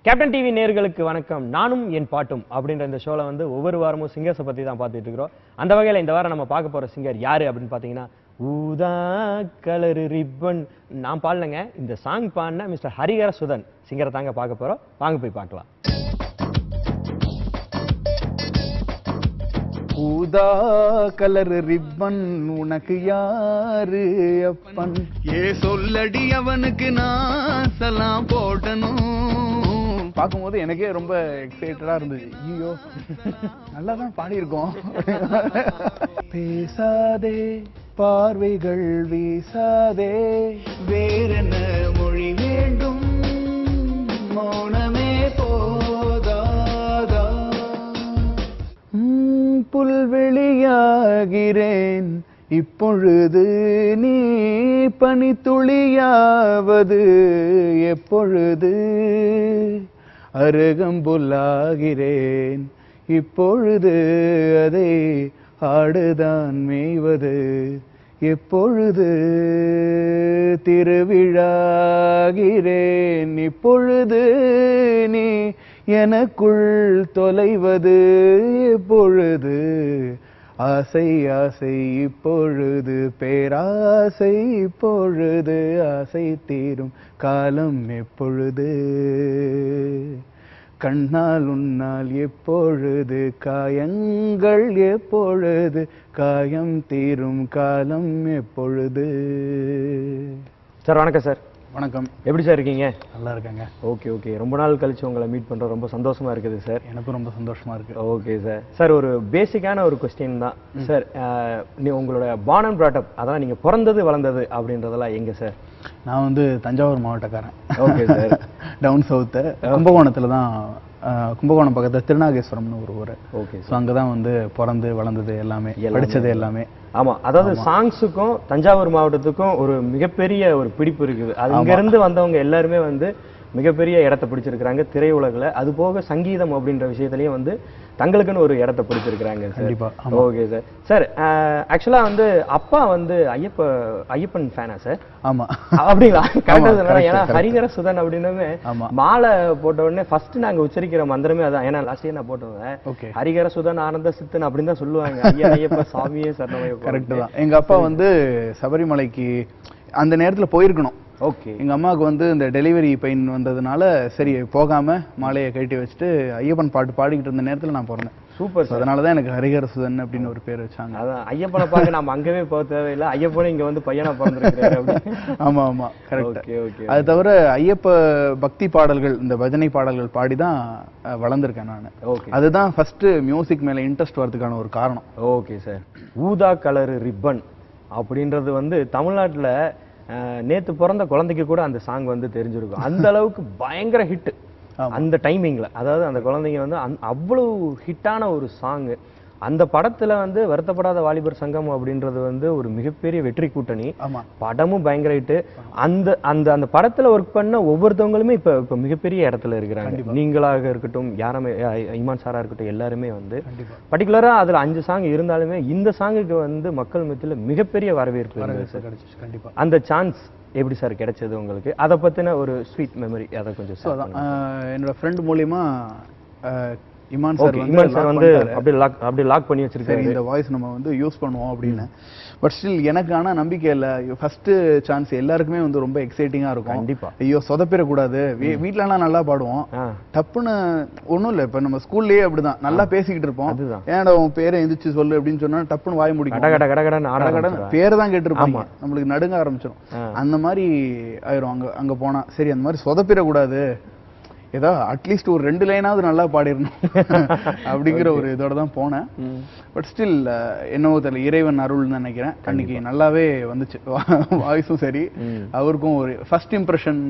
Captain TV நேயர்களுக்கு வணக்கம். நானும் என் பாட்டும் அப்படின்ற இந்த ஷோல வந்து ஒவ்வொரு வாரமும் சிங்கர்ஸை பத்தி தான் பார்த்துட்டு இருக்கிறோம். அந்த வகையில் இந்த வாரம் நம்ம பார்க்க போற சிங்கர் யாரு அப்படின்னு பார்த்தீங்கன்னா, ஊதா கலர் ரிப்பன். நான் பாடலங்க, இந்த சாங் பாடின மிஸ்டர் ஹரிஹர சுதன் சிங்கரை தாங்க பார்க்க போறோம். வாங்க போய் பார்க்கலாம். ஊதா கலர் ரிப்பன் உனக்கு யாரு அப்பன்? சொல்லடி அவனுக்கு நான் சலாம் போடணும். பார்க்கும்போது எனக்கே ரொம்ப எக்ஸைட்டடா இருந்தது. ஐயோ நல்லா தான் பாடியிருக்கோம். பேசாதே பார்வைகள் வீசாதே, வேறென்ன மொழி வேண்டும், மௌனமே போதாதா. புல்வெளியாகிறேன் இப்பொழுது, நீ பனித்துளியாவது எப்பொழுது. அருகம்புல்லாகிறேன் இப்பொழுது, அதை ஆடுதான் மேய்வது எப்பொழுது. திருவிழாகிறேன் இப்பொழுது, நீ எனக்குள் தொலைவது எப்பொழுது. ஆசை ஆசை இப்பொழுது, பேராசை இப்பொழுது, ஆசை தீரும் காலம் எப்பொழுது. கண்ணால் உன்னால் எப்பொழுது, காயங்கள் எப்பொழுது, காயம் தீரும் காலம் எப்பொழுது. சார் வணக்கம். சார் வணக்கம். எப்படி சார் இருக்கீங்க? நல்லா இருக்காங்க. ஓகே ஓகே, ரொம்ப நாள் கழிச்சு உங்களை மீட் பண்றோம், ரொம்ப சந்தோஷமா இருக்குது சார். எனக்கும் ரொம்ப சந்தோஷமா இருக்கு. Okay sir. சார் ஒரு பேசிக்கான ஒரு கொஸ்டின் தான் சார். நீ உங்களோட பார்ன் அண்ட் பிராட் அப், அதான் நீங்க பிறந்தது வளர்ந்தது அப்படின்றதெல்லாம் எங்க சார்? நான் வந்து தஞ்சாவூர் மாவட்டக்காரன். Okay sir. டவுன் சவுத்து கும்பகோணத்துல தான், கும்பகோணம் பக்கத்துல திருநாகேஸ்வரம்னு ஒரு ஊர். ஓகே. ஸோ அங்கே தான் வந்து பிறந்து வளர்ந்தது எல்லாமே, படித்தது எல்லாமே. ஆமா, அதாவது சாங்ஸுக்கும் தஞ்சாவூர் மாவட்டத்துக்கும் ஒரு மிகப்பெரிய ஒரு பிடிப்பு இருக்குது. அது இங்கிருந்து வந்தவங்க எல்லாருமே வந்து மிகப்பெரிய இடத்தை பிடிச்சிருக்கிறாங்க திரையுலகில். அது போக சங்கீதம் அப்படின்ற விஷயத்துலயும் வந்து தங்களுக்குன்னு ஒரு இடத்தை பிடிச்சிருக்கிறாங்க. கண்டிப்பா. Okay sir. சார் ஆக்சுவலா வந்து அப்பா வந்து ஐயப்பன் ஃபேனா சார்? ஆமா. அப்படிங்களா? கரெக்டா. ஏன்னா ஹரிஹர சுதன் அப்படின்னு மாலை போட்ட உடனே ஃபர்ஸ்ட் நாங்க உச்சரிக்கிற மந்திரமே அதான். ஏன்னா லாஸ்ட் இயர் நான் போட்டுவேன், ஹரிஹர சுதன் ஆனந்த சித்தன் அப்படின்னு தான் சொல்லுவாங்க. ஐயப்ப சாமியே சரணமயம். கரெக்ட் தான். எங்க அப்பா வந்து சபரிமலைக்கு அந்த நேரத்துல போயிருக்கணும். ஓகே. எங்க அம்மாவுக்கு வந்து இந்த டெலிவரி பெயின் வந்ததுனால சரி போகாம மாலையை கட்டி வச்சுட்டு ஐயப்பன் பாட்டு பாடிக்கிட்டு இருந்த நேரத்துல நான் பிறந்தேன். சூப்பர். அதனாலதான் எனக்கு ஹரிஹர சுதன் அப்படின்னு ஒரு பேர் வச்சாங்க. அதான் ஐயப்பனை பார்க்க நம்ம அங்கவே போக தேவையில்லை, ஐயப்பனும் இங்க வந்து பையனா பிறந்திருக்காரு. ஆமா ஆமா கரெக்ட். ஓகே. அது தவிர ஐயப்ப பக்தி பாடல்கள், இந்த பஜனை பாடல்கள் பாடிதான் வளர்ந்துருக்கேன் நான். ஓகே. அதுதான் ஃபர்ஸ்ட் மியூசிக் மேல இன்ட்ரெஸ்ட் வரதுக்கான ஒரு காரணம். Okay sir. ஊதா கலர் ரிப்பன் அப்படின்றது வந்து தமிழ்நாட்டுல நேத்து பிறந்த குழந்தைக்கு கூட அந்த சாங் வந்து தெரிஞ்சிருக்கும். அந்த அளவுக்கு பயங்கர ஹிட் அந்த டைமிங்ல. அதாவது அந்த குழந்தைங்க வந்து அவ்வளவு ஹிட்டான ஒரு சாங். அந்த படத்துல வந்து வருத்தப்படாத வாலிபர் சங்கம் அப்படின்றது வந்து ஒரு மிகப்பெரிய வெற்றி கூட்டணி. படமும் பயங்கர ஹிட். அந்த அந்த அந்த படத்துல ஒர்க் பண்ண ஒவ்வொருத்தவங்களுமே இப்ப மிகப்பெரிய இடத்துல இருக்கிறாங்க. நீங்களாக இருக்கட்டும், யாருமே இமான் சாரா இருக்கட்டும், எல்லாருமே வந்து பர்டிகுலரா அதுல 5 சாங் இருந்தாலுமே இந்த சாங்குக்கு வந்து மக்கள் மத்தியில மிகப்பெரிய வரவேற்பு. அந்த சான்ஸ் எப்படி சார் கிடைச்சது உங்களுக்கு? அதை பத்தின ஒரு ஸ்வீட் மெமரி அதை கொஞ்சம். என்னோட ஃப்ரெண்ட் மூலியமா இமான் சார் வந்து அப்படியே லாக் பண்ணி வச்சிருக்காரு. இந்த வாய்ஸ் நம்ம வந்து யூஸ் பண்ணுவோம் அப்படின்னு. பட் ஸ்டில் எனக்கு ஆனா நம்பிக்கை இல்லை. ஃபர்ஸ்ட் சான்ஸ் எல்லாருக்குமே வந்து ரொம்ப எக்ஸைட்டிங்கா இருக்கும். கண்டிப்பா. ஐயோ சொதப்பிடக்கூடாது. வீட்டுலலாம் நல்லா பாடுவோம், டப்புன்னு ஒன்றும் இல்லை. இப்போ நம்ம ஸ்கூல்லயே அப்படிதான் நல்லா பேசிக்கிட்டு இருப்போம். ஏன்டா உன் பேரை எந்திரிச்சு சொல்லு அப்படின்னு சொன்னா டப்புன்னு வாய் முடிக்கும். பேரை தான் கேட்டிருப்பாங்க, நம்மளுக்கு நடுங்க ஆரம்பிச்சிடும். அந்த மாதிரி ஆயிரும். அங்க போனா சரி அந்த மாதிரி சொதப்பிடக்கூடாது, ஏதோ அட்லீஸ்ட் ஒரு 2 லைனாவது நல்லா பாடிடணும் அப்படிங்கிற ஒரு இதோட தான் போனேன். பட் ஸ்டில் என்னவோ தெரியல, இறைவன் அருள்னு நினைக்கிறேன். அன்னைக்கு நல்லாவே வந்துச்சு, வாய்ஸும் சரி. அவருக்கும் ஒரு ஃபர்ஸ்ட் இம்ப்ரெஷன்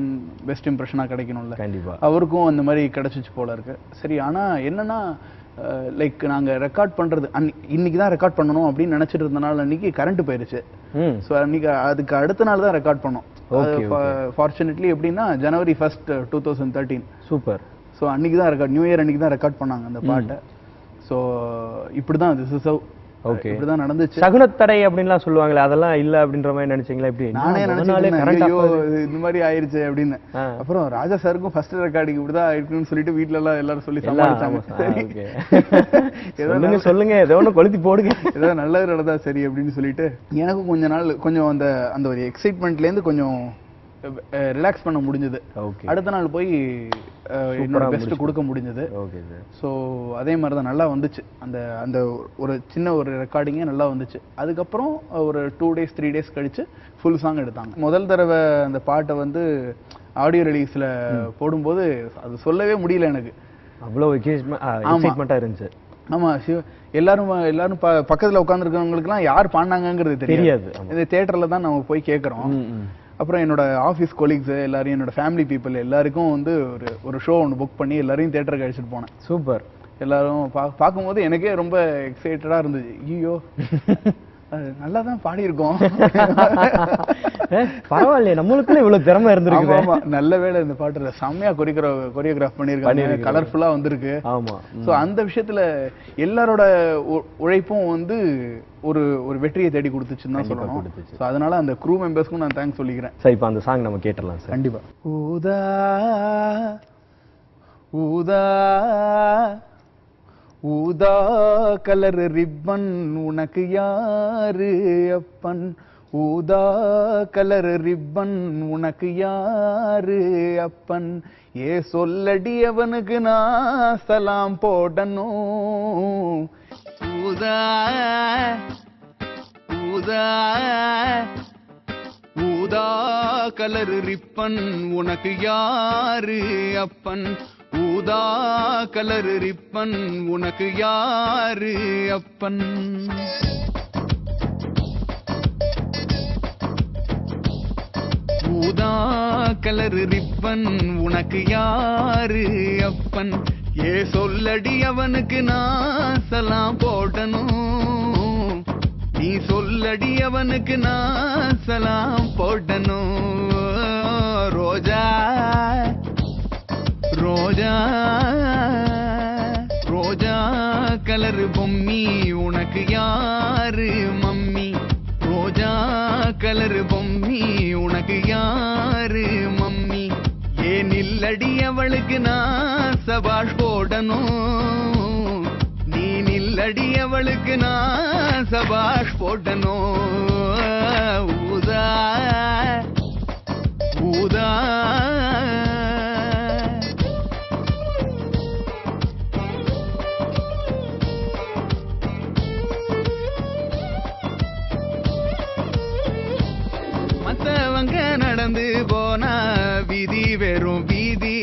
பெஸ்ட் இம்ப்ரெஷனா கிடைக்கணும்ல, கண்டிப்பா அவருக்கும் அந்த மாதிரி கிடைச்சிச்சு போல இருக்கு. சரி, ஆனா என்னன்னா லைக் நாங்க ரெக்கார்ட் பண்றது இன்னைக்கு தான் ரெக்கார்ட் பண்ணணும் அப்படின்னு நினைச்சிட்டு இருந்தனால அன்னைக்கு கரண்ட் போயிருச்சு. ஸோ அன்னைக்கு அதுக்கு அடுத்த நாள் தான் ரெக்கார்ட் பண்ணோம். ஃபார்ச்சுனேட்லி எப்படின்னா January 1st 2013. சூப்பர். ஸோ அன்னைக்கு தான் ரெக்கார்ட், நியூ இயர் அன்னைக்கு தான் ரெக்கார்ட் பண்ணாங்க அந்த பாட்டை. ஸோ இப்படி தான் திஸ் இஸ் ஹவ் ஓகே, இப்படிதான் நடந்துச்சு. சகுனத்தடை அப்படின்லாம் சொல்லுவாங்களே, அதெல்லாம் இல்ல அப்படின்ற மாதிரி நினைச்சீங்களா? இப்படி நானே நினைச்சேன் இந்த மாதிரி ஆயிருச்சு அப்படின்னு. அப்புறம் ராஜா சாருக்கும் ஃபர்ஸ்ட் ரெக்கார்டிங் இப்படிதான் ஆயிருக்குன்னு சொல்லிட்டு வீட்டுல எல்லாம் எல்லாரும் சொல்லி சமாளிச்சாங்க. சொல்லுங்க ஏதோ ஒண்ணு கொளுத்தி போடுங்க, ஏதோ நல்லது நடந்தா சரி அப்படின்னு சொல்லிட்டு எனக்கும் கொஞ்ச நாள் கொஞ்சம் அந்த அந்த ஒரு எக்ஸைட்மெண்ட்ல இருந்து கொஞ்சம் ரிலாக்ஸ் பண்ண முடிஞ்சது. அடுத்த நாள் போய் என்னோட பெஸ்ட் கொடுக்க முடிஞ்சது. ஸோ அதே மாதிரி தான் நல்லா வந்துச்சு. அந்த அந்த ஒரு சின்ன ஒரு ரெக்கார்டிங்கே நல்லா வந்துச்சு. அதுக்கப்புறம் ஒரு 2 days 3 days கழிச்சு ஃபுல் சாங் எடுத்தாங்க. முதல் தடவை அந்த பாட்டை வந்து ஆடியோ ரிலீஸ்ல போடும்போது அது சொல்லவே முடியல எனக்கு. அவ்வளோ எக்ஸைட்மெண்டா இருந்துச்சு. ஆமா, எல்லாரும் எல்லாரும் பக்கத்துல உட்காந்துருக்கவங்களுக்குலாம் யார் பாடினாங்கிறது தெரியாது. இந்த தியேட்டர்ல தான் நம்ம போய் கேட்கறோம். அப்புறம் என்னோட ஆஃபீஸ் கொலீக்ஸ் எல்லாரும், என்னோட ஃபேமிலி பீப்புள் எல்லாருக்கும் வந்து ஒரு ஷோ ஒன்று புக் பண்ணி எல்லாரையும் தியேட்டருக்கு அழைச்சிட்டு போனேன். சூப்பர். எல்லாரும் பார்க்கும்போது எனக்கே ரொம்ப எக்ஸைட்டடா இருந்துச்சு. ஐயோ நல்லா தான் பாடியிருக்கோம், பரவாயில்லையே நம்மளுக்குள்ள இவ்வளவு திறமை இருந்திருக்கு. ஆமா, நல்ல வேளை இந்த பாட்டுல செம்மையா கொரியோகிராஃப் பண்ணிருக்காங்க, கலர்ஃபுல்லா வந்திருக்கு. ஆமா, சோ அந்த விஷயத்துல எல்லாரோட உழைப்பும் வந்து ஒரு ஒரு வெற்றியை தேடி கொடுத்துச்சுன்னு தான் சொல்லணும். சோ அதனால அந்த க்ரூ மெம்பர்ஸ்க்கும் நான் தேங்க்ஸ் சொல்லிக்கிறேன். சரி, இப்போ அந்த சாங் நம்ம கேட்டலாம் சார். கண்டிப்பா. ஊதா ஊதா ஊதா கலர் ரிப்பன் உனக்கு யாரு அப்பன், ஊதா கலர் ரிப்பன் உனக்கு யாரு அப்பன், ஏ சொல்லடி அவனுக்கு நான் சலாம் போடணும். ஊதா ஊதா ஊதா கலர் ரிப்பன் உனக்கு யாரு அப்பன், ஊதா கலர் ரிப்பன் உனக்கு யாரு அப்பன். ஊதா கலர் ரிப்பன் உனக்கு யாரு அப்பன், ஏ சொல்லடி அவனுக்கு நான் சலாம் போடணும், நீ சொல்லடி அவனுக்கு நான் சலாம் போடணும். ரோஜா ரோஜா ரோஜா கலர் பொம்மி உனக்கு யாரு மம்மி, ரோஜா கலர் பொம்மி உனக்கு யாரு மம்மி, ஏன் இல்லடி அவளுக்கு நான் சபாஷ் போடணும், நீ நில்லடி அவளுக்கு நான் சபாஷ் போடணும். ஊதா ஊதா மத்தவங்க நடந்து போனா வீதி வெறும் வீதி,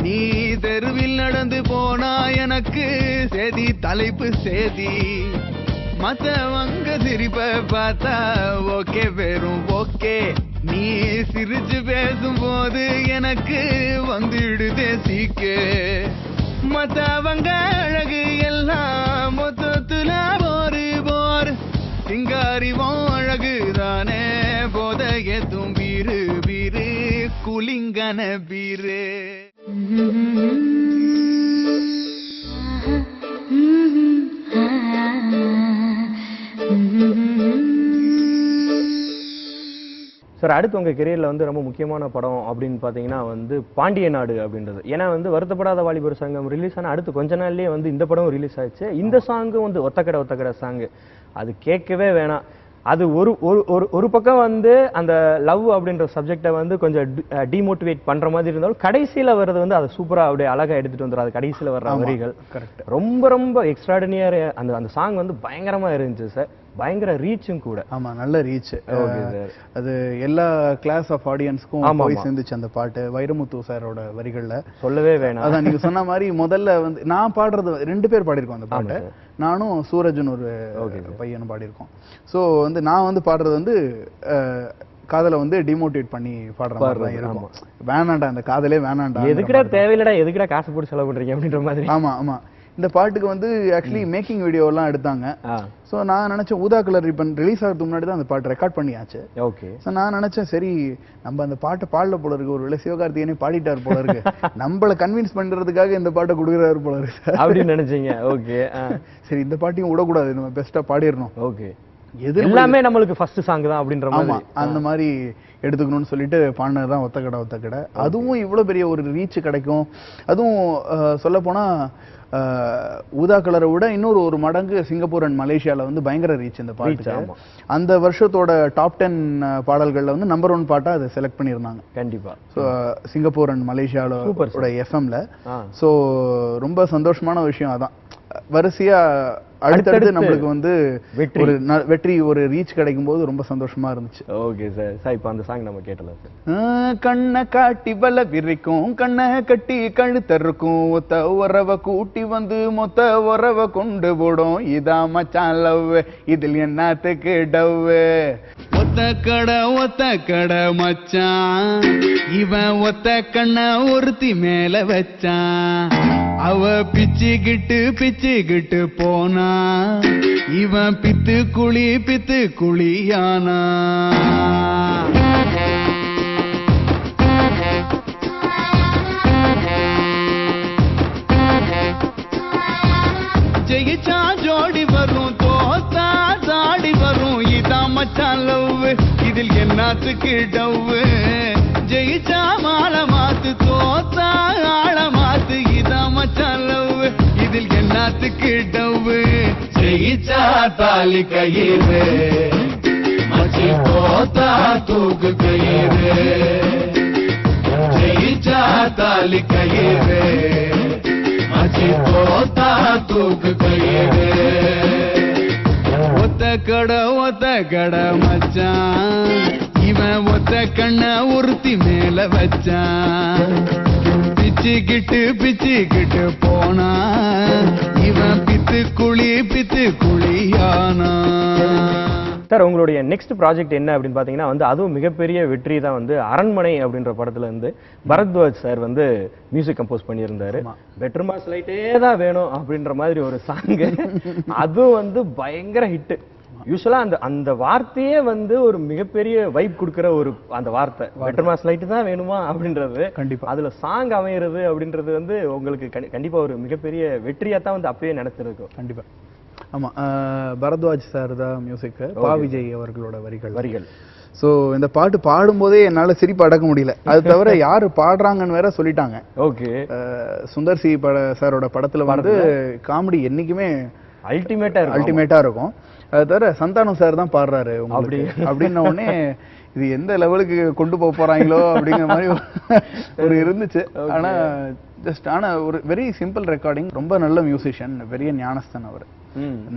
நீ தெருவில் நடந்து போனா எனக்கு சேதி தலைப்பு சேதி, மத்தவங்க சிரிப்ப பார்த்தா ஓகே வெறும் ஓகே, நீ சிரிச்சு பேசும்போது எனக்கு வந்துடுதே சீக்கே, மத்தவங்க அழகு எல்லாம் மொத்தத்துல போரு போர், சிங்காரிவும் அழகுதானே போதைய தும்பீரு பீரு குலிங்கன பீரு. சார், அடுத்து உங்க கெரியர்ல வந்து ரொம்ப முக்கியமான படம் அப்படின்னு பாத்தீங்கன்னா வந்து பாண்டிய நாடு அப்படின்றது. ஏன்னா வந்து வருத்தப்படாத வாலிபர் சங்கம் ரிலீஸ் ஆன அடுத்து கொஞ்ச நாள்லயே வந்து இந்த படம் ரிலீஸ் ஆயிடுச்சு. இந்த சாங்கும் வந்து ஒத்தக்கடை சாங், அது கேட்கவே வேணாம். அது ஒரு பக்கம் வந்து அந்த லவ் அப்படின்ற சப்ஜெக்டை வந்து கொஞ்சம் டிமோட்டிவேட் பண்ற மாதிரி இருந்தாலும் கடைசியில வர்றது வந்து அதை சூப்பரா அப்படியே அழகா எடுத்துட்டு வந்துடும். அது கடைசியில வர்ற வரிகள் ரொம்ப ரொம்ப எக்ஸ்ட்ராடினியர். அந்த சாங் வந்து பயங்கரமா இருந்துச்சு சார், பயங்கர ரீச்சும் கூட. ஆமா, நல்ல ரீச். அது எல்லா கிளாஸ் ஆஃப் ஆடியன்ஸ்க்கும் போய் சேர்ந்துச்சு அந்த பாட்டு. வைரமுத்து சாரோட வரிகள்ல சொல்லவே வேணாம். அதான் நீங்க சொன்ன மாதிரி முதல்ல வந்து நான் பாடுறது 2 பேர் பாடியிருக்கோம் அந்த பாட்டை. நானும் சூரஜன் ஒரு பையனும் பாடியிருக்கோம். ஸோ வந்து நான் வந்து பாடுறது வந்து காதலை வந்து டிமோட்டிவேட் பண்ணி பாடுற மாதிரி தான் இருக்கும். வேணாண்டா அந்த காதலே வேணாண்டா, எதுக்குடா தேவையில்லடா, எதுக்குடா காசு போட்டு செலவு பண்றீங்க அப்படின்ற மாதிரி. ஆமா ஆமா, இந்த பாட்டுக்கு வந்து ஆக்சுவலி மேக்கிங் வீடியோ எல்லாம் எடுத்தாங்க. ஸோ நான் நினைச்சேன் ஊதா கலர் ரிப்பன் ரிலீஸ் ஆகிறதுக்கு முன்னாடி தான் அந்த பாட்டு ரெக்கார்ட் பண்ணியாச்சு. ஓகே. ஸோ நான் நினைச்சேன் சரி நம்ம அந்த பாட்டை பாடல போல இருக்கு, ஒரு வேளை சிவகார்த்திகேயனே பாடிட்டார் போல இருக்கு, நம்மளை கன்வின்ஸ் பண்றதுக்காக இந்த பாட்டை கொடுக்குறாரு போல இருக்கு அப்படின்னு நினைச்சீங்க. ஓகே. சரி இந்த பாட்டையும் விடக்கூடாது, நம்ம பெஸ்டா பாடிடணும். ஓகே. எல்லாமே நம்மளுக்கு ஃபர்ஸ்ட் சாங் தான் அப்படின்ற மாதிரி அந்த மாதிரி எடுத்துக்கணும்னு சொல்லிட்டு பாடினதுதான் ஒத்த கடை. அதுவும் இவ்வளவு பெரிய ஒரு ரீச் கிடைக்கும். அதுவும் சொல்ல போனா ஊதா கலரை விட இன்னொரு ஒரு மடங்கு சிங்கப்பூர் அண்ட் மலேசியால வந்து பயங்கர ரீச் இந்த பாட்டு. அந்த வருஷத்தோட டாப் 10 பாடல்கள்ல வந்து நம்பர் 1 பாட்டா அதை செலக்ட் பண்ணியிருந்தாங்க. கண்டிப்பா. சிங்கப்பூர் அண்ட் மலேசியாவோட எஃப்எம்ல. ஸோ ரொம்ப சந்தோஷமான விஷயம் அதான். வரிசையா அடுத்தடுத்து நம்மளுக்கு வந்து ஒரு வெற்றி ஒரு ரீச் கிடைக்கும் போது ரொம்ப சந்தோஷமா இருந்துச்சு. Okay sir. சார் இப்போ அந்த சாங் நம்ம கேட்டலாம் சார். கண்ணை காட்டி பல விரிக்கும், கண்ணை கட்டி கழுத்தருக்கும், ஒத்த உறவை கூட்டி வந்து மொத்த உறவை கொண்டு போடும், இதா மச்சான் லவ், இதில் என்னத்துக்கு டவ், ஒத்த கடை மச்சான், இவன் ஒத்த கண்ண ஒருத்தி மேல வச்சான், அவ பிச்சுக்கிட்டு போனா, இவன் பித்து குழியானா. ஜெயிச்சா ஜோடி வரும், தோத்தா தாடி வரும், இதான் மச்சான் லவ், இதில் என்னத்துக்கு டவ், ஜெயிச்சா மாலை மாத்து, தோத்தா ஆள மாத்து, இதான் மச்சான் லவ், இதில் என்னத்துக்கு டவ், ஜெயிச்சா தாலி கயிறு, மச்சி தோத்தா தூக்கு கயிறு, ஜெயிச்சா தாலி கயிறு, மச்சி தோத்தா தூக்கு கயிறு, ஒத்த கடை மச்சான், இவன் ஒத்த கண்ண ஒருத்தி மேல வச்சான், பிச்சுக்கிட்டு போனா, இவன் பித்து குழியானா. சார் உங்களுடைய நெக்ஸ்ட் ப்ராஜெக்ட் என்ன அப்படின்னு பாத்தீங்கன்னா வந்து அதுவும் மிகப்பெரிய வெற்றி தான் வந்து அரண்மனை அப்படின்ற படத்துல இருந்து பரத்வாஜ் சார் வந்து மியூசிக் கம்போஸ் பண்ணியிருந்தாரு. பெட்டர் மாஸ் லைட்டே தான் வேணும் அப்படின்ற மாதிரி ஒரு சாங். அதுவும் வந்து பயங்கர ஹிட். யூஸ்வலா அந்த வார்த்தையே வந்து ஒரு மிகப்பெரிய வைப் கொடுக்கிற ஒரு அந்த வார்த்தை பெட்டர் மாஸ் லைட் தான் வேணுமா அப்படின்றது. கண்டிப்பா அதுல சாங் அமையிறது அப்படின்றது வந்து உங்களுக்கு கண்டிப்பா ஒரு மிகப்பெரிய வெற்றியா தான் வந்து அப்பயே நினைச்சிருக்கும். கண்டிப்பா. ஆமா, பரத்வாஜ் சார் தான் மியூசிக், பா விஜய் அவர்களோட வரிகள். சோ இந்த பாட்டு பாடும்போதே என்னால சிரிப்பு அடக்க முடியல. அது தவிர யாரு பாடுறாங்கன்னு வேற சொல்லிட்டாங்க. ஓகே. சுந்தர் சி சாரோட படத்துல வந்து காமெடி என்னைக்குமே அல்டிமேட்டா இருக்கும். அது தவிர சந்தானம் சார் தான் பாடுறாரு அப்படின்ன உடனே இது எந்த லெவலுக்கு கொண்டு போக போறாங்களோ அப்படிங்கிற மாதிரி ஒரு இருந்துச்சு. ஆனா ஒரு வெரி சிம்பிள் ரெக்கார்டிங், ரொம்ப நல்ல மியூசிஷியன், பெரிய ஞானஸ்தன் அவர்,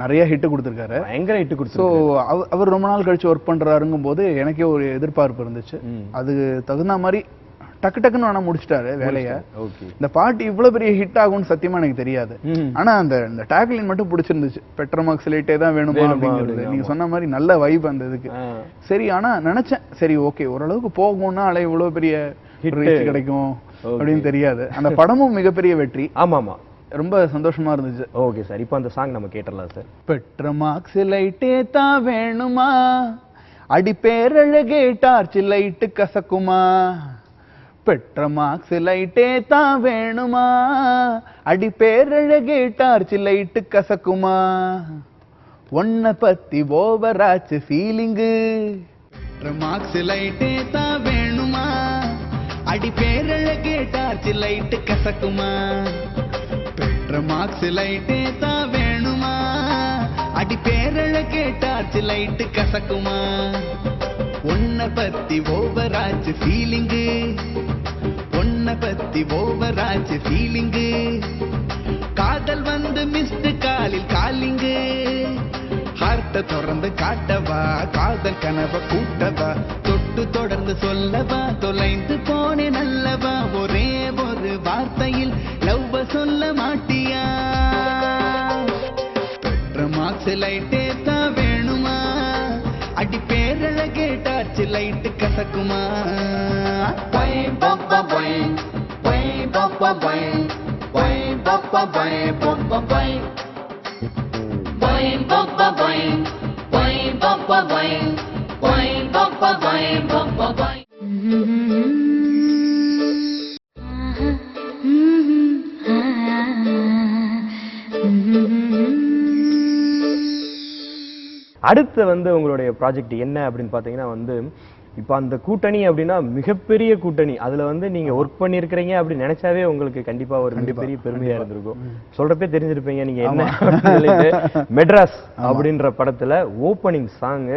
நிறைய ஹிட் கொடுத்திருக்காரு, பயங்கர ஹிட் கொடுத்திருக்காரு. ஸோ அவர் ரொம்ப நாள் கழிச்சு ஒர்க் பண்றாருங்கும் போது எனக்கே ஒரு எதிர்பார்ப்பு இருந்துச்சு. அது தகுந்த மாதிரி டக்குன்னு ஆனா முடிச்சிட்டாரு வேலைய. இந்த பாட்டு இவ்வளவு பெரிய ஹிட் ஆகும்னு சத்தியமா எனக்கு தெரியாது. ஆனா அந்த டேக்லைன் மட்டும் பிடிச்சிருந்துச்சு, பெட்ரோமாக்ஸ் லைட்டே தான் வேணுமா அப்படிங்கிறது. நீங்க சொன்ன மாதிரி நல்ல வைப் அந்த இதுக்கு. சரி, ஆனா நினைச்சேன் சரி ஓகே ஓரளவுக்கு போகும்னா இவ்வளவு பெரிய ஹிட் கிடைக்கும் அப்படின்னு தெரியாது. அந்த படமும் மிகப்பெரிய வெற்றி. ஆமாமா, ரொம்ப சந்தோஷமா இருந்துச்சு. ஓகே சார், இப்போ அந்த சாங் நம்ம கேட்டறலாம் சார். பெட்ரோமாக்ஸ் லைட்டே தான் வேணுமா, அடி பேரழகே டார்ச் லைட் கசக்குமா, பெட்ரோமாக்ஸ் லைட்டே தான் வேணுமா, அடி பேரழகே டார்ச் லைட் கசக்குமா, ஒன்ன பத்தி ஓவராச்சு ஃபீலிங்கு, பெட்ரோமாக்ஸ் லைட்டே தான் வேணுமா, அடி பேரழகே டார்ச் லைட் கசக்குமா, பெட்ரோமாக்ஸ் லைட்டே தான் வேணுமா, அடி பேரழகே டார்ச் லைட் கசக்குமா, ஒன்ன பத்தி ஓவராச்சு ஃபீலிங்கு, ஒன்ன பத்தி ஓவராச்சு ஃபீலிங்கு, காதல் வந்து மிஸ்டு காலில் காலிங்கு, ஹார்ட்ட தொடர்ந்து காட்டவா, காதல் கனவ கூட்டவா, தொட்டு தொடர்ந்து சொல்லவா, தொலைந்து போனே நல்லவா, ஒரே ஒரு வார்த்தையில் லவ்வ சொல்ல மாட்டியா, பெட்ரோமாக்ஸ் லைட்டே தான் வேணுமா, அடி பேரழகே டார்ச் லைட் கசக்குமா, அடுத்து வந்து உங்களுடைய ப்ராஜெக்ட் என்ன அப்படின்னு பாத்தீங்கன்னா வந்து இப்போ அந்த கூட்டணி அப்படின்னா மிகப்பெரிய கூட்டணி, அதுல வந்து நீங்க ஒர்க் பண்ணிருக்கிறீங்க அப்படின்னு நினைச்சாவே உங்களுக்கு கண்டிப்பா ஒரு மிகப்பெரிய பெருமையா இருந்திருக்கும். சொல்றப்பே தெரிஞ்சிருப்பீங்க நீங்க என்ன மெட்ராஸ் அப்படின்ற படத்துல ஓப்பனிங் சாங்.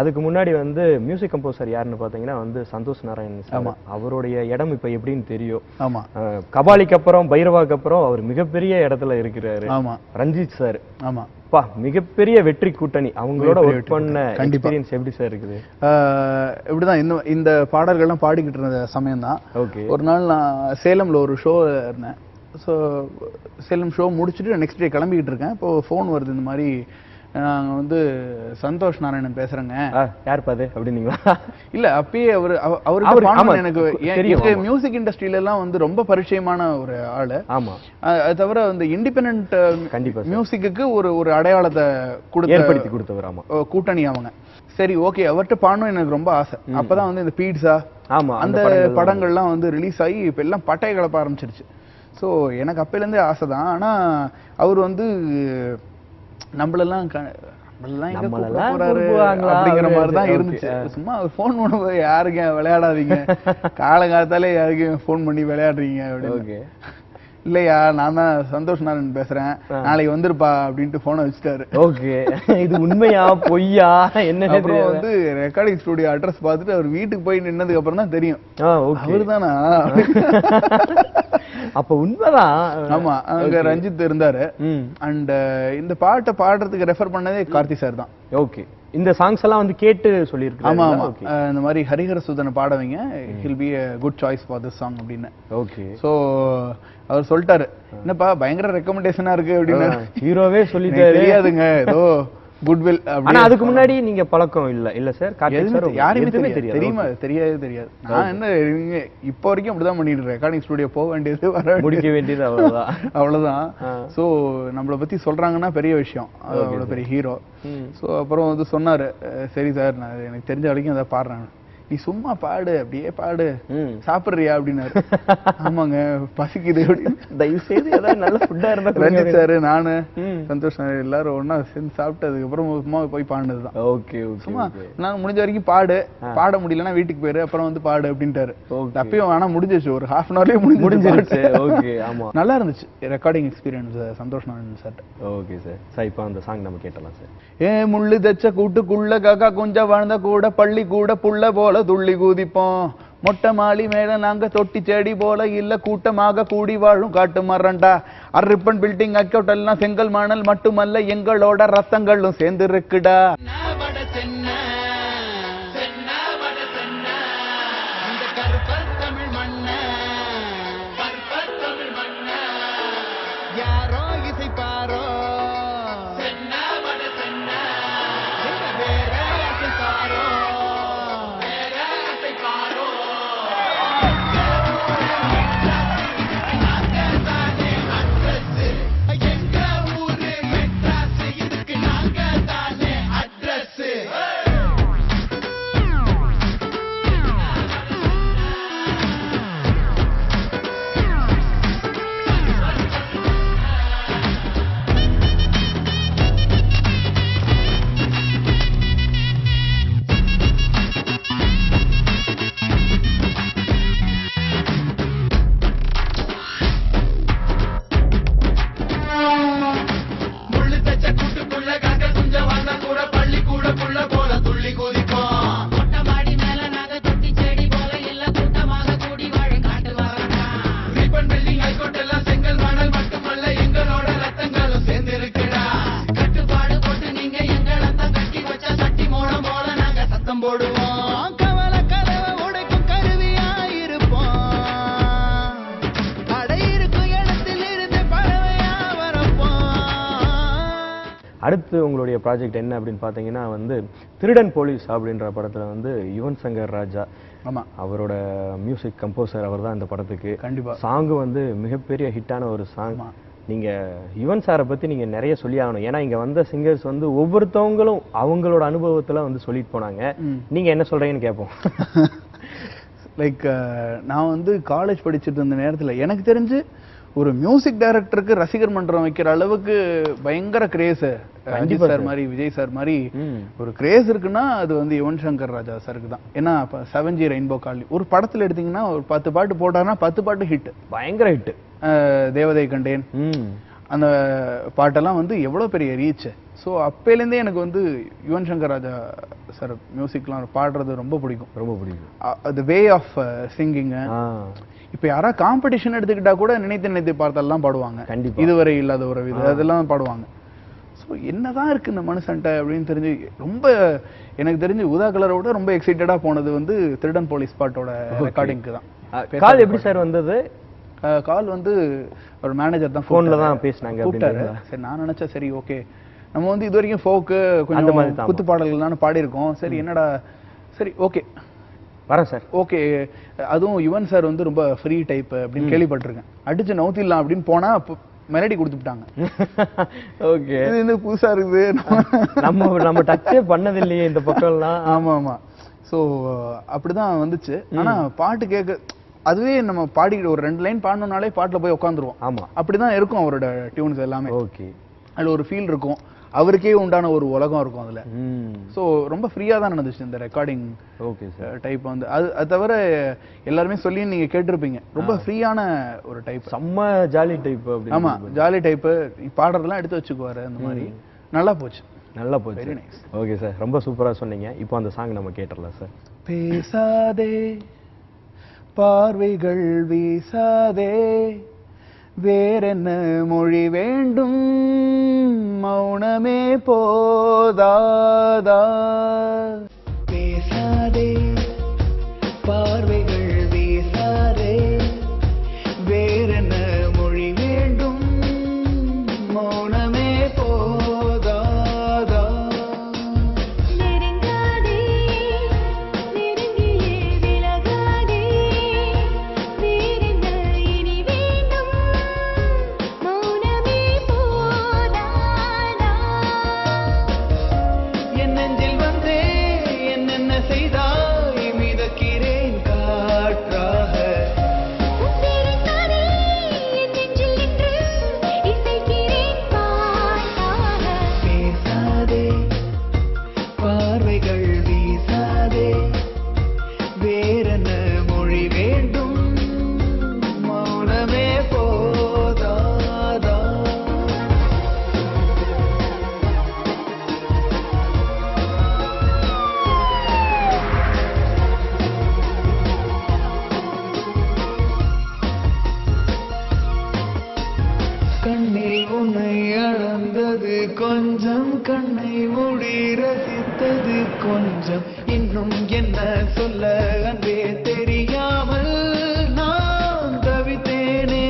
அதுக்கு முன்னாடி வந்து மியூசிக் கம்போசர் யாருன்னு பாத்தீங்கன்னா வந்து சந்தோஷ் நாராயணன் சார். அவருடைய இடம் இப்ப எப்படின்னு தெரியும். கபாலிக்கு அப்புறம் பைரவாக்கு அப்புறம் அவர் மிகப்பெரிய இடத்துல இருக்கிறாரு. ரஞ்சித் சார் மிகப்பெரிய வெற்றி கூட்டணி, அவங்களோட ஒர்க் பண்ண எக்ஸ்பீரியன்ஸ் எப்படி சார் இருக்குது? இப்படிதான் இந்த பாடல்கள்லாம் பாடிக்கிட்டு இருந்த சமயம் தான். ஒரு நாள் நான் சேலம்ல ஒரு ஷோ இருந்தேன். ஸோ சேலம் ஷோ முடிச்சுட்டு நெக்ஸ்ட் டே கிளம்பிக்கிட்டு இருக்கேன். இப்போ ஃபோன் வருது, இந்த மாதிரி நாங்க வந்து சந்தோஷ் நாராயணன் பேசுறேங்க. யார் பாது அப்படின்னீங்களா? இல்ல அப்பயே அவருக்கு எனக்கு மியூசிக் இண்டஸ்ட்ரியில எல்லாம் வந்து ரொம்ப பரிச்சயமான ஒரு ஆளு. அது தவிர இந்த இண்டிபெண்டன்ட் மியூசிக்கு ஒரு அடையாளத்தை ஏற்படுத்தி கொடுத்தவர் கூட்டணி அவங்க. சரி ஓகே, அவர்கிட்ட பாடணும் எனக்கு ரொம்ப ஆசை. அப்பதான் வந்து இந்த பீட்சா அந்த படங்கள்லாம் வந்து ரிலீஸ் ஆகி இப்ப எல்லாம் பட்டைய கலப்ப ஆரம்பிச்சிருச்சு. ஸோ எனக்கு அப்பையில இருந்தே ஆசை தான். ஆனா அவர் வந்து நம்மளெல்லாம் அப்படிங்கிற மாதிரிதான் இருந்துச்சு. சும்மா போன் பண்ண யாருக்கு விளையாடாதீங்க, காலங்காலத்தாலே யாருக்கும் போன் பண்ணி விளையாடுறீங்க அப்படின்னு. இல்லையா, நான் தான் சந்தோஷ் நாராயணன் பேசுறேன், நாளைக்கு வந்துருப்பா அப்படின்ட்டு போனை வச்சுட்டாரு. ஓகே, இது உண்மையா பொய்யா என்ன? அப்புறம் வந்து ரெக்கார்டிங் ஸ்டுடியோ அட்ரஸ் பார்த்துட்டு அவர் வீட்டுக்கு போய் நின்னதுக்கு அப்புறம் தான் தெரியும் அவரு தானா. அப்ப உண்மைதான். ஆமா, அங்க ரஞ்சித் இருந்தாரு. அண்ட் இந்த பாட்டை பாடுறதுக்கு ரெஃபர் பண்ணதே கார்த்தி சார் தான். ஓகே, இந்த சாங்ஸ் எல்லாம் வந்து கேட்டு சொல்லியிருக்காங்க. ஆமா ஆமா, இந்த மாதிரி ஹரிஹர சுதனை பாடவங்க, he'll be a good choice for this song அப்படின்னு. ஓகே, சோ அவர் சொல்லிட்டாரு, என்னப்பா பயங்கர ரெக்கமெண்டேஷனா இருக்கு அப்படின்னு. ஹீரோவே சொல்லிட்டாரு. தெரியாதுங்க, ஏதோ குட்வில். ஆனா அதுக்கு முன்னாடி நீங்க பழக்கம் இல்ல சார்? கார்த்திக் சார் யாருமே தெரியுமா? தெரியாது. நான் என்ன இப்ப வரைக்கும் அப்படிதான் பண்ணிட்டு ரெக்கார்டிங் ஸ்டுடியோ போக வேண்டியது, வர முடிக்க வேண்டியது, அவ்வளவுதான். சோ நம்மளை பத்தி சொல்றாங்கன்னா பெரிய விஷயம், அவ்வளவு பெரிய ஹீரோ. சோ அப்புறம் வந்து சொன்னாரு, சரி சார் நான் எனக்கு தெரிஞ்ச வரைக்கும் அதை பாடுறேன், நீ சும்மா பாடு, அப்படியே பாடு, சாப்பிடுறியா அப்படின்னாரு. ஆமாங்க பசிக்குது அப்படின்னு. தயவு செய்து ஏதாவது நல்ல ஃபுட்டா இருந்தா. ரஞ்சித் சார், நானு, சந்தோஷ் எல்லாரும் ஒன்னா சேர்ந்து சாப்பிட்டு அதுக்கப்புறம் சும்மா போய் பாடினதுதான். ஓகே, சும்மா நான் முடிஞ்ச வரைக்கும் பாடு, பாட முடியலன்னா வீட்டுக்கு போயிரு, அப்புறம் வந்து பாடு அப்படின்ட்டாரு. அப்பயும் ஆனா முடிஞ்சிச்சு, ஒரு ½ hour முடிஞ்சிருச்சு. ஓகே, ஆமா, நல்லா இருந்துச்சு recording experience Santhosh Narayanan sir. Okay sir. Sir இப்போ அந்த சாங் நம்ம கேட்டலாம் சார். முள்ளு தச்ச கூட்டுக்குள்ள காக்கா கொஞ்சம் வாழ்ந்த கூட பள்ளி கூட புள்ள போல துள்ளி குதிப்போம், மொட்டை மாலி மேல நாங்க தொட்டி செடி போல இல்ல கூட்டமாக கூடி வாழும் காட்டு மரண்டா, அரிப்பன் பில்டிங் அக்கௌண்ட் எல்லாம் செங்கல் மணல் மட்டுமல்ல எங்களோட ரத்தங்களும் சேர்ந்து இருக்குடா. யாரோ இசை பாரோ அடுத்து உங்களுடைய ப்ராஜெக்ட் என்ன அப்படின்னு பார்த்தீங்கன்னா வந்து திருடன் போலீஸ் அப்படின்ற படத்துல வந்து யுவன் சங்கர் ராஜா, ஆமா, அவரோட மியூசிக் கம்போசர் அவர் தான் இந்த படத்துக்கு. கண்டிப்பா சாங் வந்து மிகப்பெரிய ஹிட்டான ஒரு சாங். நீங்க யுவன் சாரை பத்தி நீங்க நிறைய சொல்லி ஆகணும். ஏன்னா இங்க வந்த சிங்கர்ஸ் வந்து ஒவ்வொருத்தவங்களும் அவங்களோட அனுபவத்துல வந்து சொல்லிட்டு போனாங்க. நீங்க என்ன சொல்றீங்கன்னு கேட்போம். லைக் நான் வந்து காலேஜ் படிச்சுட்டு இருந்த நேரத்துல எனக்கு தெரிஞ்சு ஒரு மியூசிக் டைரக்டருக்கு ரசிகர் மன்றம் வைக்கிற அளவுக்கு பயங்கர கிரேஸ் அஜித் சார் மாதிரி, விஜய் சார் மாதிரி ஒரு கிரேஸ் இருக்குன்னா அது வந்து யுவன் சங்கர் ராஜா சாருக்கு தான். ஏன்னா 7G ரெயின்போ காலனி ஒரு படத்துல எடுத்தீங்கன்னா ஒரு 10 பாட்டு போட்டாருன்னா 10 பாட்டு ஹிட், பயங்கர ஹிட். தேவதை கண்டேன் அந்த பாட்டெல்லாம் வந்து எவ்வளவு பெரிய ரீச். ஸோ அப்பையிலேருந்தே எனக்கு வந்து யுவன் சங்கர் ராஜா சார் மியூசிக்லாம் பாடுறது ரொம்ப பிடிக்கும், ரொம்ப பிடிக்கும். அது வே ஆஃப் சிங்கிங். இப்ப யாரா காம்படிஷன் எடுத்துக்கிட்டா கூட நினைத்து பார்த்தெல்லாம் பாடுவாங்க, இதுவரை இல்லாத ஒரு இது அதெல்லாம் பாடுவாங்க. ஸோ என்னதான் இருக்கு இந்த மனுஷன்ட்ட அப்படின்னு தெரிஞ்சு ரொம்ப எனக்கு தெரிஞ்சு ஊதா கலரை விட ரொம்ப எக்ஸைட்டடா போனது வந்து திருடன் போலீஸ் பாட்டோட ரெக்கார்டிங்க்கு தான். கால் எப்படி சார் வந்தது? கால் வந்து ஒரு மேனேஜர் தான் ஃபோன்ல தான் பேசினாங்க, கூப்பிட்டாரு. சரி நான் நினைச்சேன் சரி ஓகே நம்ம வந்து இது வரைக்கும் ஃபோக்கு கொஞ்சம் குத்து பாடல்கள் தானே பாடியிருக்கோம், சரி என்னடா சரி ஓகே வரேன் சார் ஓகே. அதுவும் யுவன் சார் வந்து ரொம்ப ஃப்ரீ டைப் அப்படின்னு கேள்விப்பட்டிருக்கேன். அடிச்சு நவுத்திடலாம் அப்படின்னு போனா மெலடி கொடுத்துட்டாங்க. ஓகே இது வந்து புதுசா இருக்குது, நம்ம டச்சே பண்ணது இல்லையே இந்த பக்கம்லாம். ஆமா ஆமா. ஸோ அப்படிதான் வந்துச்சு. ஆனா பாட்டு கேட்க அதுவே நம்ம பாடிக்கிட்டு ஒரு 2 லைன் பாடணும்னாலே பாட்டுல போய் உட்காந்துருவோம். ஆமா அப்படிதான் இருக்கும் அவரோட டியூன்ஸ் எல்லாமே. ஓகே அதுல ஒரு ஃபீல் இருக்கும், அவருக்கே உண்டான ஒரு உலகம் இருக்கும் அதுல. ஸோ ரொம்ப ஃப்ரீயா தான் நடந்துச்சு இந்த ரெக்கார்டிங். ஓகே சார் டைப் வந்து அது தவிர எல்லாருமே சொல்லி நீங்க கேட்டிருப்பீங்க ரொம்ப ஃப்ரீயான ஒரு டைப், செம்ம ஜாலி டைப். ஆமா ஜாலி டைப், பாடுறதெல்லாம் எடுத்து வச்சுக்குவாரு அந்த மாதிரி. நல்லா போச்சு, நல்லா போச்சு. Very nice. ஓகே சார் ரொம்ப சூப்பரா சொன்னீங்க. இப்போ அந்த சாங் நம்ம கேட்டறலாம் சார். பேசாதே பார்வைகள் வீசாதே வேறென்ன மொழி வேண்டும் மௌனமே போதாதா. பேசாதே பார்வைகள் வீசாதே வேறென்ன மொழி வேண்டும் மௌனமே போதாதா. நெருங்காதே நெருங்கியே விலகாதே வேறென்ன இனி வேண்டும் மௌனமே போதாதா. என் நெஞ்சில் வந்தே என்னென்ன செய்தாய் மிதக்கிறேன் காற்றாக. உன்னிருந்தானே என் நெஞ்சில் நின்று இசைக்கிறேன் பாட்டாக. பேசாதே பார்வைகள் வீசாதே வேறென்ன மொழி வேண்டும் மௌனமே போதாதா. கண்ணில் உன்னை அளந்தது கொஞ்சம், கண்ணை மூடி ரசித்தது கொஞ்சம், இன்னும் என்ன சொல்ல அன்பே தெரியாமல் நான் தவித்தேனே.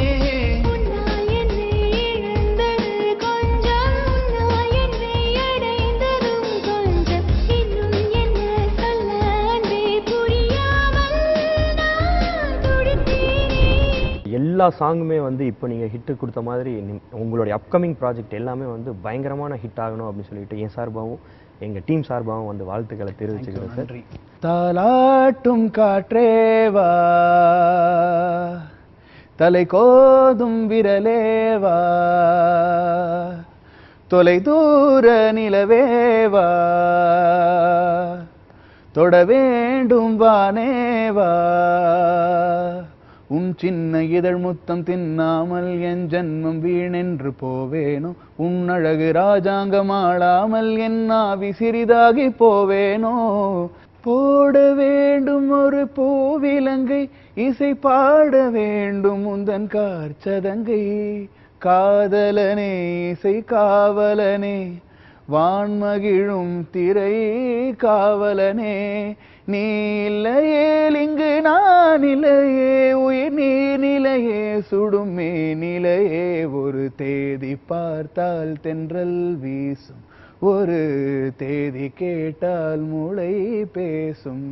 உன்னால் என்னை இழந்தது கொஞ்சம், உன்னால் என்னை அடைந்ததும் கொஞ்சம், இன்னும் என்ன சொல்ல அன்பே புரியாமல் நான் துடித்தேனே. எல்லா சாங்குமே வந்து இப்போ நீங்க ஹிட் கொடுத்த மாதிரி உங்களுடைய அப்கமிங் ப்ராஜெக்ட் எல்லாமே வந்து பயங்கரமான ஹிட் ஆகணும் அப்படின்னு சொல்லிட்டு என் சார்பாகவும் எங்க டீம் சார்பாகவும் வந்து வாழ்த்துக்களை தெரிவிச்சுக்கிறேன் சார். தாலாட்டும் காற்றேவா தலை கோதும் விரலேவா தொலை தூர நிலவேவா தொட வேண்டும் வானேவா உன் சின்ன இதழ் முத்தம் தின்னாமல் என் ஜன்மம் வீணென்று போவேனோ உன் அழகு ராஜாங்கம் ஆளாமல் என் ஆவி சிறிதாகி போவேனோ போட வேண்டும் ஒரு பூவிலங்கை இசை பாட வேண்டும் உந்தன் கார்ச்சதங்கை காதலனே இசை காவலனே வான்மகிழும் திரை காவலனே நீ இல்லையே இங்கு நான் இல்லையே உயிர் நீர் நிலையே சுடுமே நிலையே ஒரு தேதி பார்த்தால் தென்றல் வீசும் ஒரு தேதி கேட்டால் மூளை பேசும்